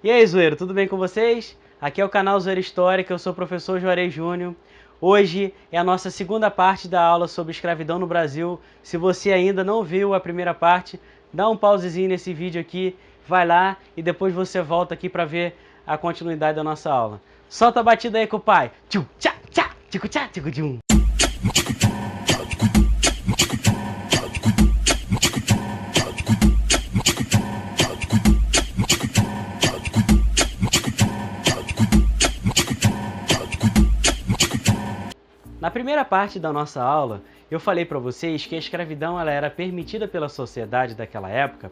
E aí, zoeiro, tudo bem com vocês? Aqui é o canal Zoeira Histórica, eu sou o professor Juarez Júnior. Hoje é a nossa segunda parte da aula sobre escravidão no Brasil. Se você ainda não viu a primeira parte, dá um pausezinho nesse vídeo aqui, vai lá e depois você volta aqui para ver a continuidade da nossa aula. Solta a batida aí com o pai. Tchum, tchá, tchá, tchicu, tchá, tchicu, tchum. Na primeira parte da nossa aula, eu falei para vocês que a escravidão ela era permitida pela sociedade daquela época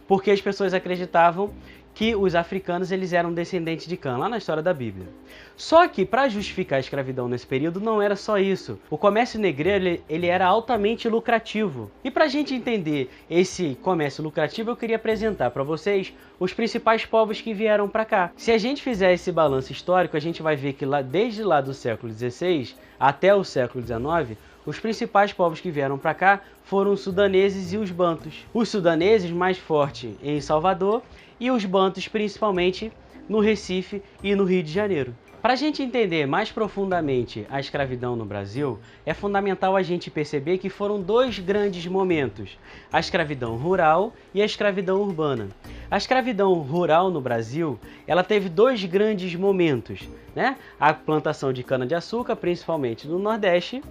porque as pessoas acreditavam que os africanos eles eram descendentes de Cã, lá na história da Bíblia. Só que, para justificar a escravidão nesse período, não era só isso. O comércio negreiro ele era altamente lucrativo. E para a gente entender esse comércio lucrativo, eu queria apresentar para vocês os principais povos que vieram para cá. Se a gente fizer esse balanço histórico, a gente vai ver que desde lá do século XVI até o século XIX, os principais povos que vieram para cá foram os sudaneses e os bantus. Os sudaneses mais fortes em Salvador e os bantus principalmente no Recife e no Rio de Janeiro. Para a gente entender mais profundamente a escravidão no Brasil, é fundamental a gente perceber que foram dois grandes momentos, a escravidão rural e a escravidão urbana. A escravidão rural no Brasil, ela teve dois grandes momentos, né? A plantação de cana-de-açúcar, principalmente no Nordeste,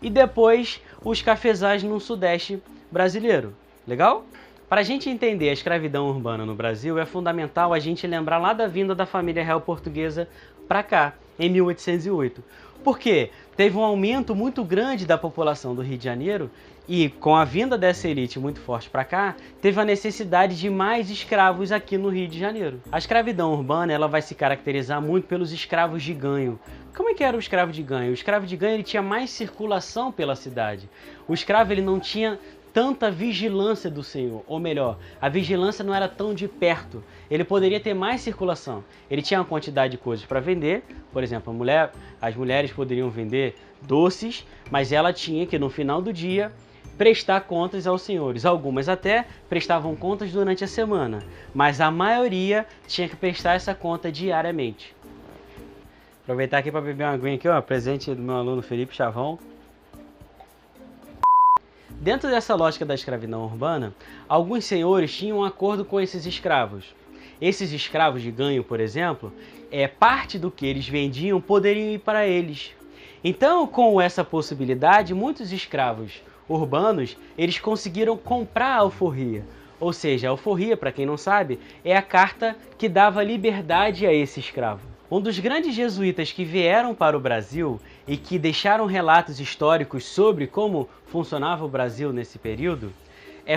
e depois os cafezais no Sudeste brasileiro. Legal? Para a gente entender a escravidão urbana no Brasil, é fundamental a gente lembrar lá da vinda da família real portuguesa para cá, em 1808. Por quê? Teve um aumento muito grande da população do Rio de Janeiro e, com a vinda dessa elite muito forte para cá, teve a necessidade de mais escravos aqui no Rio de Janeiro. A escravidão urbana ela vai se caracterizar muito pelos escravos de ganho. Como é que era o escravo de ganho? O escravo de ganho ele tinha mais circulação pela cidade. O escravo ele não tinha tanta vigilância do senhor, ou melhor, a vigilância não era tão de perto. Ele poderia ter mais circulação. Ele tinha uma quantidade de coisas para vender, por exemplo, as mulheres poderiam vender doces, mas ela tinha que no final do dia prestar contas aos senhores. Algumas até prestavam contas durante a semana, mas a maioria tinha que prestar essa conta diariamente. Aproveitar aqui para beber uma aguinha aqui, ó, presente do meu aluno Felipe Chavão. Dentro dessa lógica da escravidão urbana, alguns senhores tinham um acordo com esses escravos. Esses escravos de ganho, por exemplo, parte do que eles vendiam poderiam ir para eles. Então, com essa possibilidade, muitos escravos urbanos, eles conseguiram comprar a alforria. Ou seja, a alforria, para quem não sabe, é a carta que dava liberdade a esse escravo. Um dos grandes jesuítas que vieram para o Brasil e que deixaram relatos históricos sobre como funcionava o Brasil nesse período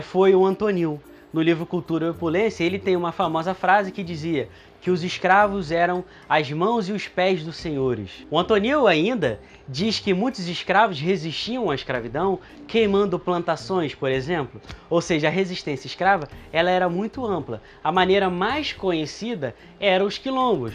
foi o Antonil. No livro Cultura e Opulência, ele tem uma famosa frase que dizia que os escravos eram as mãos e os pés dos senhores. O Antonil ainda diz que muitos escravos resistiam à escravidão queimando plantações, por exemplo. Ou seja, a resistência escrava ela era muito ampla. A maneira mais conhecida eram os quilombos,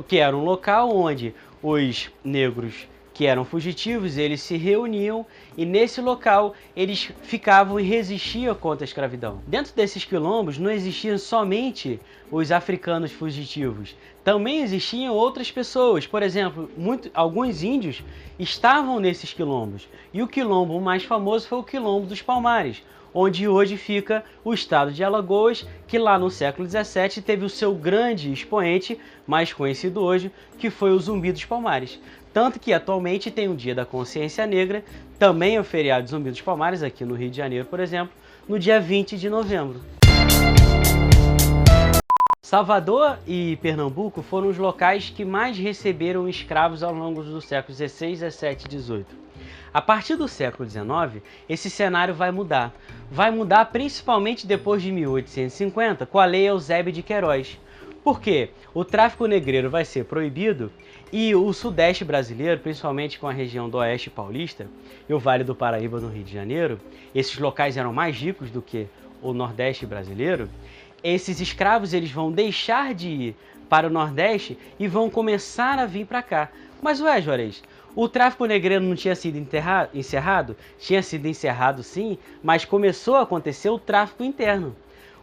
que era um local onde os negros que eram fugitivos, eles se reuniam e nesse local eles ficavam e resistiam contra a escravidão. Dentro desses quilombos não existiam somente os africanos fugitivos, também existiam outras pessoas. Por exemplo, alguns índios estavam nesses quilombos e o quilombo mais famoso foi o Quilombo dos Palmares, onde hoje fica o estado de Alagoas, que lá no século XVII teve o seu grande expoente, mais conhecido hoje, que foi o Zumbi dos Palmares. Tanto que atualmente tem o Dia da Consciência Negra, também é o feriado de Zumbi dos Palmares, aqui no Rio de Janeiro, por exemplo, no dia 20 de novembro. Salvador e Pernambuco foram os locais que mais receberam escravos ao longo dos séculos XVI, XVII e XVIII. A partir do século XIX, esse cenário vai mudar. Vai mudar principalmente depois de 1850, com a Lei Eusébio de Queiroz. Por quê? O tráfico negreiro vai ser proibido e o Sudeste brasileiro, principalmente com a região do Oeste Paulista e o Vale do Paraíba no Rio de Janeiro, esses locais eram mais ricos do que o Nordeste brasileiro. Esses escravos eles vão deixar de ir para o Nordeste e vão começar a vir para cá. Mas ué, Juarez, o tráfico negreiro não tinha sido encerrado? Tinha sido encerrado sim, mas começou a acontecer o tráfico interno.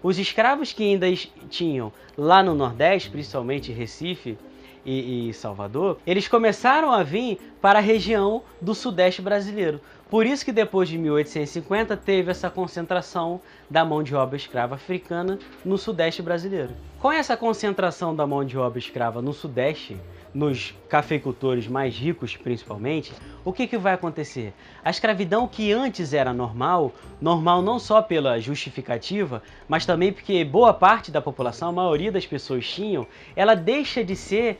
Os escravos que ainda tinham lá no Nordeste, principalmente Recife e Salvador, eles começaram a vir para a região do Sudeste brasileiro. Por isso que depois de 1850 teve essa concentração da mão de obra escrava africana no Sudeste brasileiro. Com essa concentração da mão de obra escrava no Sudeste, nos cafeicultores mais ricos principalmente, o que vai acontecer? A escravidão que antes era normal não só pela justificativa, mas também porque boa parte da população, a maioria das pessoas tinham, ela deixa de ser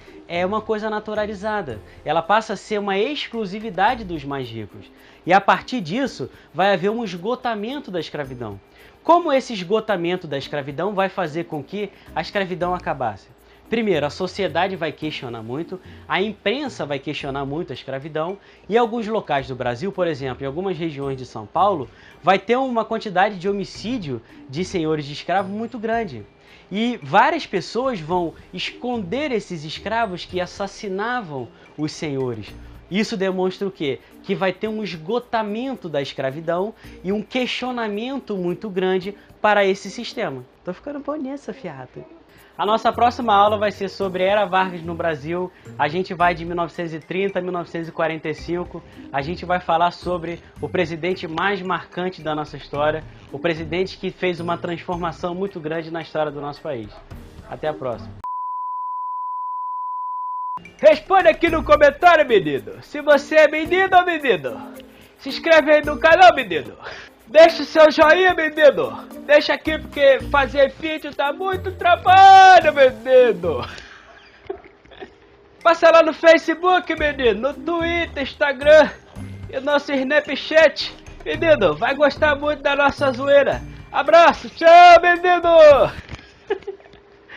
uma coisa naturalizada. Ela passa a ser uma exclusividade dos mais ricos. E a partir disso vai haver um esgotamento da escravidão. Como esse esgotamento da escravidão vai fazer com que a escravidão acabasse? Primeiro, a sociedade vai questionar muito, a imprensa vai questionar muito a escravidão e em alguns locais do Brasil, por exemplo, em algumas regiões de São Paulo, vai ter uma quantidade de homicídio de senhores de escravo muito grande. E várias pessoas vão esconder esses escravos que assassinavam os senhores. Isso demonstra o quê? Que vai ter um esgotamento da escravidão e um questionamento muito grande para esse sistema. Tô ficando bom nisso, fiado. A nossa próxima aula vai ser sobre Era Vargas no Brasil. A gente vai de 1930 a 1945. A gente vai falar sobre o presidente mais marcante da nossa história, o presidente que fez uma transformação muito grande na história do nosso país. Até a próxima. Responda aqui no comentário, menino. Se você é menino ou menino. Se inscreve aí no canal, menino. Deixa o seu joinha, menino. Deixa aqui porque fazer vídeo dá muito trabalho, menino. Passa lá no Facebook, menino. No Twitter, Instagram e nosso Snapchat. Menino, vai gostar muito da nossa zoeira. Abraço, tchau, menino.